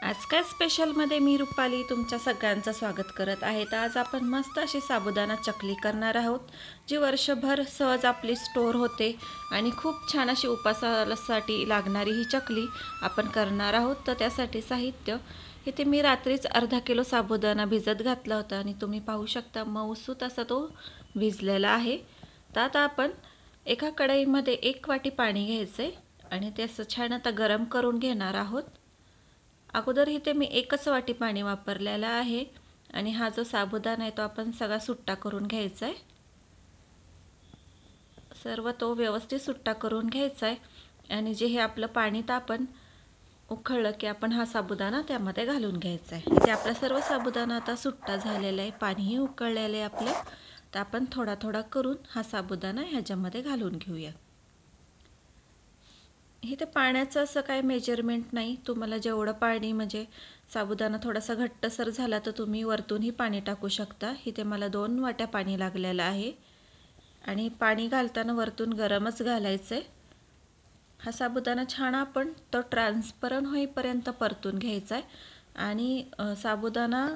आज काय स्पेशलमध्ये मी रुपाली तुमच्या सगळ्यांचं स्वागत करत आहे. तर आज आपण मस्त अशी साबुदाणा चकली करणार आहोत, जी वर्षभर सहज आपली स्टोर होते आणि खूप छान अशी उपासासाठी लागणारी ही चकली आपण करणार आहोत. तर त्यासाठी साहित्य इथे मी रात्रीच अर्धा किलो साबुदाणा भिजत घातला होता आणि तुम्ही पाहू शकता मऊसूत असा तो भिजलेला आहे. तर आता आपण एका कढईमध्ये 1 वाटी पाणी घ्यायचं आहे आणि ते असं छान आता गरम करून घेणार आहोत. अगोदर इथे मी 1च वाटी पाणी वापरलेलं आहे आणि हा जो साबुदाणा आहे तो आपण सगळा सुट्टा करून घ्यायचा आहे. सर्व तो व्यवस्थित सुट्टा करून घ्यायचा आहे आणि जे हे आपलं पाणी तापण उकळलं की आपण हा साबुदाणा त्यामध्ये घालून घ्यायचा आहे. इथे आपला सर्व साबुदाणा आता सुट्टा झालेला आहे, पाणीही उकळलेलं आहे आपलं. तर आपण थोडा थोडा करून हा साबुदाणा ह्याच्यामध्ये घालून घेऊया. इथे पाण्याचं असं काय मेजरमेंट नाही, तुम्हाला जेवढं पाणी म्हणजे साबुदाणा थोडासा घट्टसर झाला तर तुम्ही वरतूनही पाणी टाकू शकता. इथे मला 2 वाट्या पाणी लागलेलं आहे आणि पाणी घालताना वरतून गरमच घालायचं आहे. हा साबुदाणा छान आपण तो ट्रान्सपरंट होईपर्यंत परतून घ्यायचा आहे आणि साबुदाणा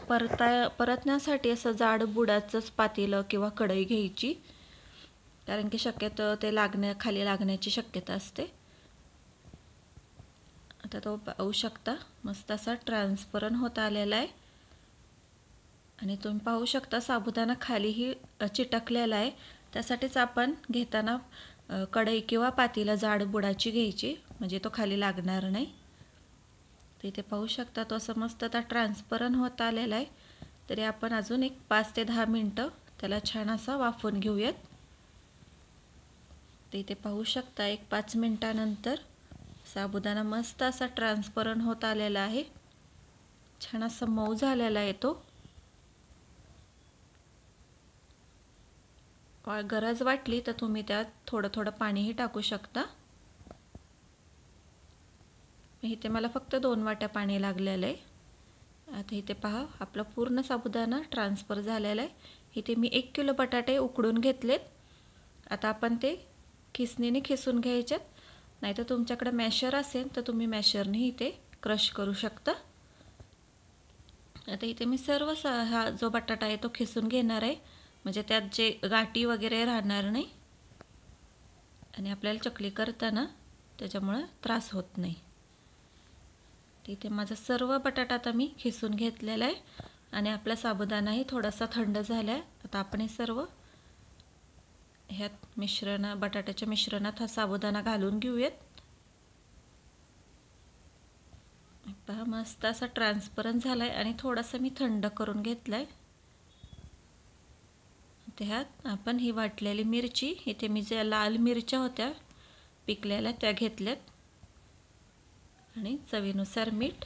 परतण्यासाठी असं जाड बुडाचंच पातेलं किंवा कढई घ्यायची, कारण की शक्यतो ते खाली लागण्याची शक्यता असते. आता तो पाहू शकता मस्त असा ट्रान्सपरंट होत आलेला आहे आणि तुम्ही पाहू शकता साबुदाणा खालीही चिटकलेला आहे. त्यासाठीच आपण घेताना कढई किंवा पातेलं जाड बुडाची घ्यायची, म्हणजे तो खाली लागणार नाही. तर इथे पाहू शकता तो असं मस्त आता ट्रान्सपरंट होत आलेला आहे. तरी आपण अजून एक 5 ते 10 मिनटं त्याला छान असा वाफवून घेऊयात. तर इथे पाहू शकता एक 5 मिनटानंतर साबुदाणा मस्त असा ट्रान्सपरंट होत आलेला आहे, छान असा मऊ झालेला आहे तो. गरज वाटली तर तुम्ही त्यात थोडं थोडं पाणीही टाकू शकता. इथे मला फक्त 2 वाट्या पाणी लागलेलं आहे. आता इथे पहा आपला पूर्ण साबुदाणा ट्रान्सफर झालेला आहे. इथे मी 1 किलो बटाटे उकडून घेतलेत. आता आपण ते खिसणीने खिसून घ्यायचेत, नाहीतर तुमच्याकडे मॅशर असेल तर तुम्ही मॅशरने इथे क्रश करू शकता. आता इथे मी सर्व हा जो बटाटा आहे तो खिसून घेणार आहे, म्हणजे त्यात जे गाठी वगैरे राहणार नाही आणि आपल्याला चकली करताना त्याच्यामुळे त्रास होत नाही. इथे माझा सर्व बटाटा आता मी खिसून घेतलेला आहे आणि आपला साबुदाणाही थोडासा थंड झाला आहे. आता आपण हे सर्व ह्यात बटाट्याच्या मिश्रणात हा साबुदाणा घालून घेऊयात. पहा मस्त असा ट्रान्सपरंट झाला आहे आणि थोडासा मी थंड करून घेतला आहे. त्यात आपण ही वाटलेली मिरची, इथे मी ज्या लाल मिरच्या होत्या पिकलेल्या त्या घेतल्यात आणि चवीनुसार मीठ.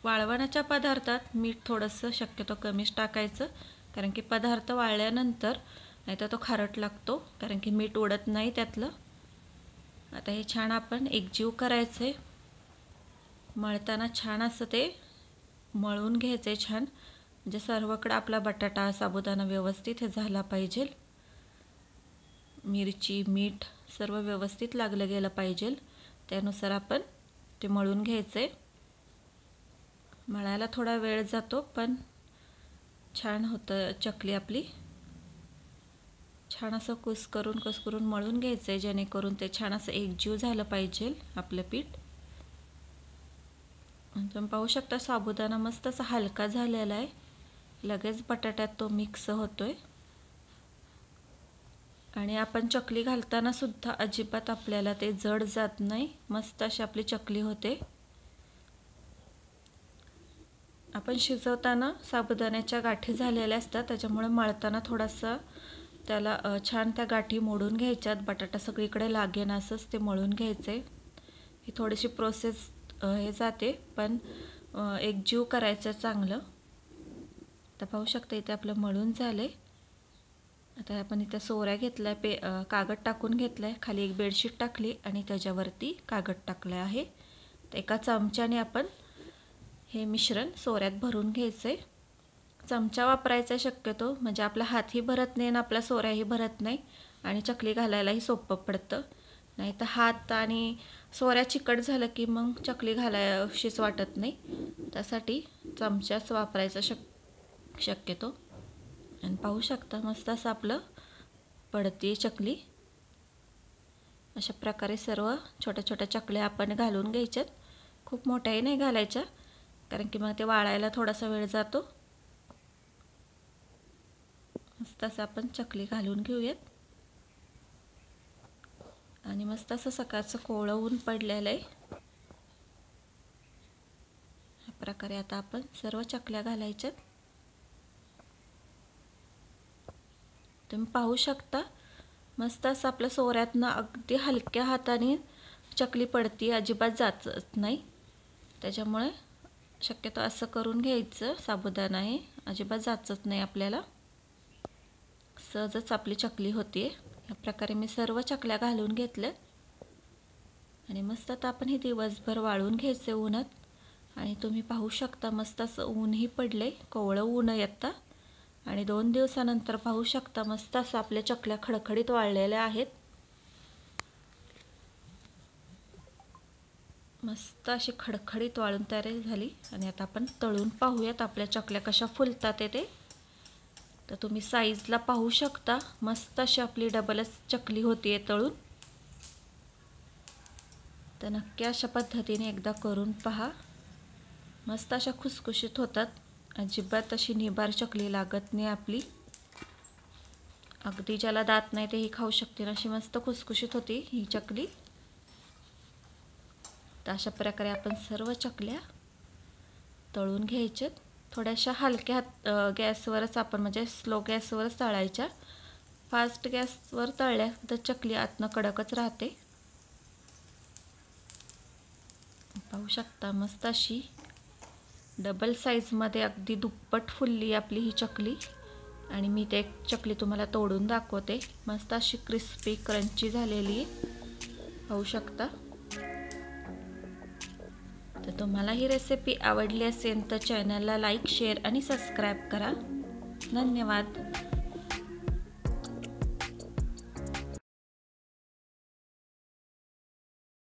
वाळवणाच्या पदार्थात मीठ थोडंसं शक्यतो कमीच टाकायचं, कारण की पदार्थ वाळल्यानंतर नाहीतर तो खारट लागतो, कारण की मीठ उडत नाही त्यातलं. आता हे छान आपण एकजीव करायचं आहे. मळताना छान असं ते मळून घ्यायचं आहे छान, म्हणजे सर्वकडे आपला बटाटा साबुदाणा व्यवस्थित हे झाला पाहिजे. मिरची मीठ सर्व व्यवस्थित लागलं गेलं पाहिजे, त्यानुसार आपण ते मळून घ्यायचं आहे. मळायला थोडा वेळ जातो पण छान होतं चकली आपली. छान असं कुस्करून मळून घ्यायचं आहे, जेणेकरून ते छान असं एकजीव झालं पाहिजे आपलं पीठ. तुम्ही पाहू शकता साबुदाणा मस्त असा हलका झालेला आहे, लगेच बटाट्यात तो मिक्स होतोय आणि आपण चकली घालताना सुद्धा अजिबात आपल्याला ते जड जात नाही, मस्त अशी आपली चकली होते. आपण शिजवताना साबुदाण्याच्या गाठी झालेल्या असतात, त्याच्यामुळे मळताना थोडासा त्याला छान त्या गाठी मोडून घ्यायच्यात, बटाटा सगळीकडे लागेन असंच ते मळून घ्यायचं आहे. ही थोडीशी प्रोसेस हे जाते, पण एकजीव करायचं चांगलं. आता पाहू शकता इथे आपलं मळून झालं आहे. आता आपण इथे सोऱ्या घेतला आहे, कागद टाकून घेतला आहे, खाली एक बेडशीट टाकली आणि त्याच्यावरती कागद टाकला आहे. तर एका चमच्याने आपण हे मिश्रण सोऱ्यात भरून घ्यायचं आहे. चमचा वापरायचा शक्यतो, म्हणजे आपला हातही भरत नाही आणि आपल्या सोऱ्याही भरत नाही आणि चकली घालायलाही सोपं पडतं. नाही तर हात आणि सोऱ्या चिकट झालं की मग चकली घालायशीच वाटत नाही. त्यासाठी चमचाच वापरायचा शक्यतो. आणि पाहू शकता मस्त असं आपलं पडते चकली. अशा प्रकारे सर्व छोट्या छोट्या चकल्या आपण घालून घ्यायच्यात. खूप मोठ्याही नाही घालायच्या, कारण की मग ते वाळायला थोडासा वेळ जातो. मस्त असं आपण चकली घालून घेऊयात. आणि मस्त असं सकाळचं कोवळं ऊन पडलेलं आहे. अशा प्रकारे आता आपण सर्व चकल्या घालायच्यात. तुम्ही पाहू शकता मस्त असं आपल्या सोऱ्यातनं अगदी हलक्या हाताने चकली पडती, अजिबात जात नाही. त्याच्यामुळे शक्यतो असं करून घ्यायचं. साबुदाणा आहे अजिबात जाचत नाही आपल्याला, सहजच आपली चकली होते. या प्रकारे मी सर्व चकल्या घालून घेतल्या आणि मस्त आता आपण हे दिवसभर वाळून घ्यायचे उन्हात. आणि तुम्ही पाहू शकता मस्त असं ऊनही पडले, कोवळं ऊन आहे आता. आणि 2 दिवसानंतर पाहू शकता मस्त असं आपल्या चकल्या खडखडीत वाळलेल्या आहेत. मस्त अशी खडखडीत वाळून तयार झाली. आणि आता आपण तळून पाहूयात आपल्या चकल्या कशा फुलतात ते. तर तुम्ही साईजला पाहू शकता मस्त अशी आपली डबलच चकली होतीये तळून. तर नक्की अशा पद्धतीने एकदा करून पहा. मस्त अशा खुसखुशीत होतात, अजिबात अशी निबार चकली लागत नाही आपली. अगदी ज्याला दात नाही तेही खाऊ शकतील अशी मस्त खुसखुशीत होती ही चकली. तर अशा प्रकारे आपण सर्व चकल्या तळून घ्यायच्यात. थोड्याशा हलक्या गॅसवरच आपण म्हणजे स्लो गॅसवरच तळायच्या. फास्ट गॅसवर तळल्या तर चकली आतनं कडकच राहते. पाहू शकता मस्त अशी डबल साईजमध्ये अगदी दुप्पट फुलली आपली ही चकली. आणि मी ते चकली तुम्हाला तोडून दाखवते. मस्त अशी क्रिस्पी क्रंची झालेली पाहू शकता. तर तुम्हाला ही रेसिपी आवडली असेल तर चॅनलला लाईक, शेअर आणि सबस्क्राईब करा. धन्यवाद.